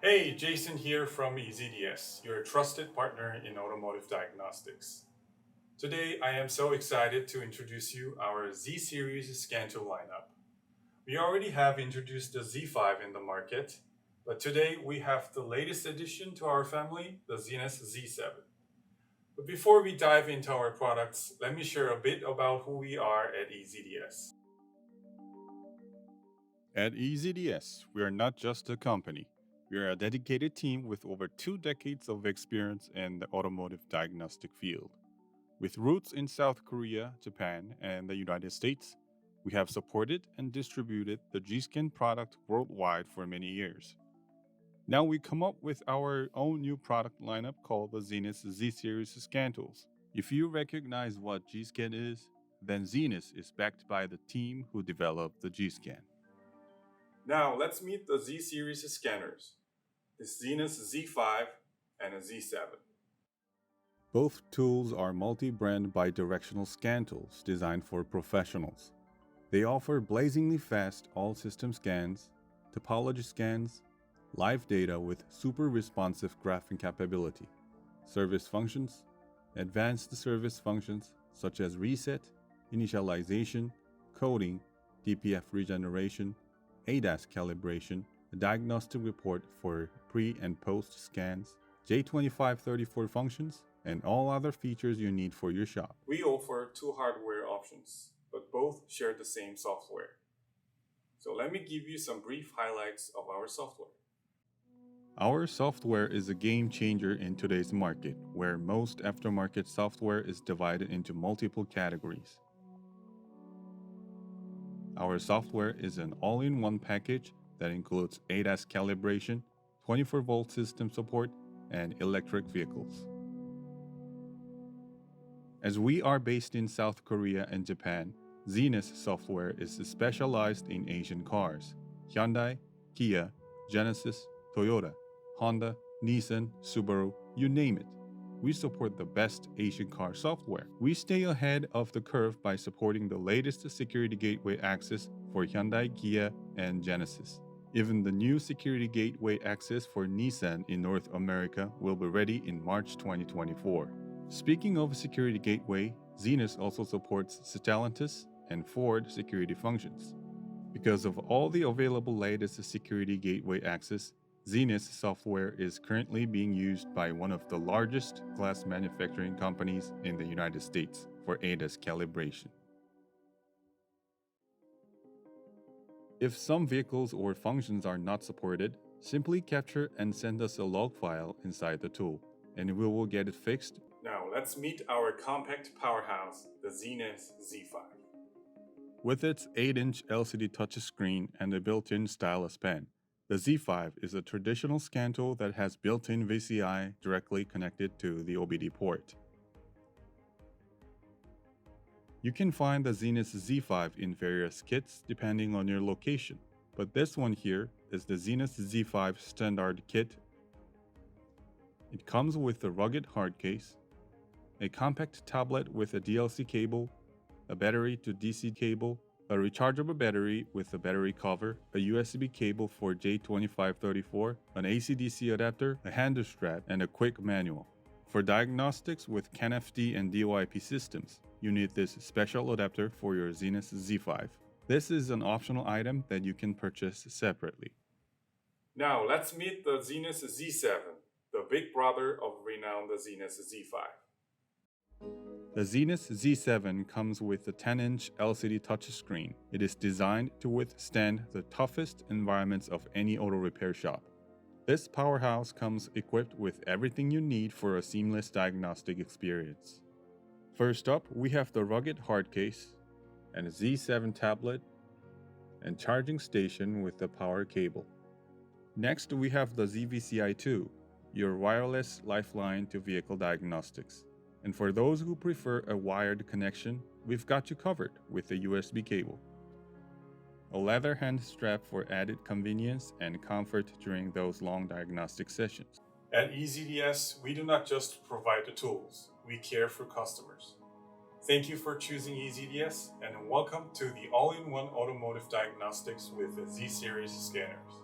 Hey, Jason here from EZDS, your trusted partner in automotive diagnostics. Today, I am so excited to introduce you our Z series scan tool lineup. We already have introduced the Z5 in the market, but today we have the latest addition to our family, the Zenith Z7. But before we dive into our products, let me share a bit about who we are at EZDS. At EZDS, we are not just a company. We are a dedicated team with over 2 decades of experience in the automotive diagnostic field. With roots in South Korea, Japan, and the United States, we have supported and distributed the G-Scan product worldwide for many years. Now we come up with our own new product lineup called the Zenith Z series scan tools. If you recognize what G-Scan is, then Zenith is backed by the team who developed the G-Scan. Now let's meet the Z series scanners, the Zenith Z5 and a Z7. Both tools are multi-brand bidirectional scan tools designed for professionals. They offer blazingly fast all-system scans, topology scans, live data with super responsive graphing capability, service functions, advanced service functions such as reset, initialization, coding, DPF regeneration, ADAS calibration, a diagnostic report for pre and post scans, J2534 functions, and all other features you need for your shop. We offer two hardware options, but both share the same software. So let me give you some brief highlights of our software. Our software is a game changer in today's market, where most aftermarket software is divided into multiple categories. Our software is an all-in-one package that includes ADAS calibration, 24-volt system support, and electric vehicles. As we are based in South Korea and Japan, Zenith software is specialized in Asian cars. Hyundai, Kia, Genesis, Toyota, Honda, Nissan, Subaru, you name it. We support the best Asian car software. We stay ahead of the curve by supporting the latest security gateway access for Hyundai, Kia, and Genesis. Even the new security gateway access for Nissan in North America will be ready in March 2024. Speaking of security gateway, Zenith also supports Stellantis and Ford security functions. Because of all the available latest security gateway access, Zenith software is currently being used by one of the largest glass manufacturing companies in the United States for ADAS calibration. If some vehicles or functions are not supported, simply capture and send us a log file inside the tool, and we will get it fixed. Now let's meet our compact powerhouse, the Zenith Z5. With its 8-inch LCD touchscreen and a built-in stylus pen, the Z5 is a traditional scan tool that has built-in VCI directly connected to the OBD port. You can find the Zenith Z5 in various kits depending on your location, but this one here is the Zenith Z5 standard kit. It comes with a rugged hard case, a compact tablet with a DLC cable, a battery to DC cable, a rechargeable battery with a battery cover, a USB cable for J2534, an AC-DC adapter, a handle strap, and a quick manual. For diagnostics with CAN-FD and DOIP systems, you need this special adapter for your Zenith Z5. This is an optional item that you can purchase separately. Now let's meet the Zenith Z7, the big brother of renowned Zenith Z5. The Zenith Z7 comes with a 10-inch LCD touchscreen. It is designed to withstand the toughest environments of any auto repair shop. This powerhouse comes equipped with everything you need for a seamless diagnostic experience. First up, we have the rugged hard case, and a Z7 tablet, and charging station with a power cable. Next, we have the ZVCI2, your wireless lifeline to vehicle diagnostics. And for those who prefer a wired connection, we've got you covered with a USB cable. A leather hand strap for added convenience and comfort during those long diagnostic sessions. At EZDS, we do not just provide the tools, we care for customers. Thank you for choosing EZDS, and welcome to the all-in-one automotive diagnostics with the Z-Series scanners.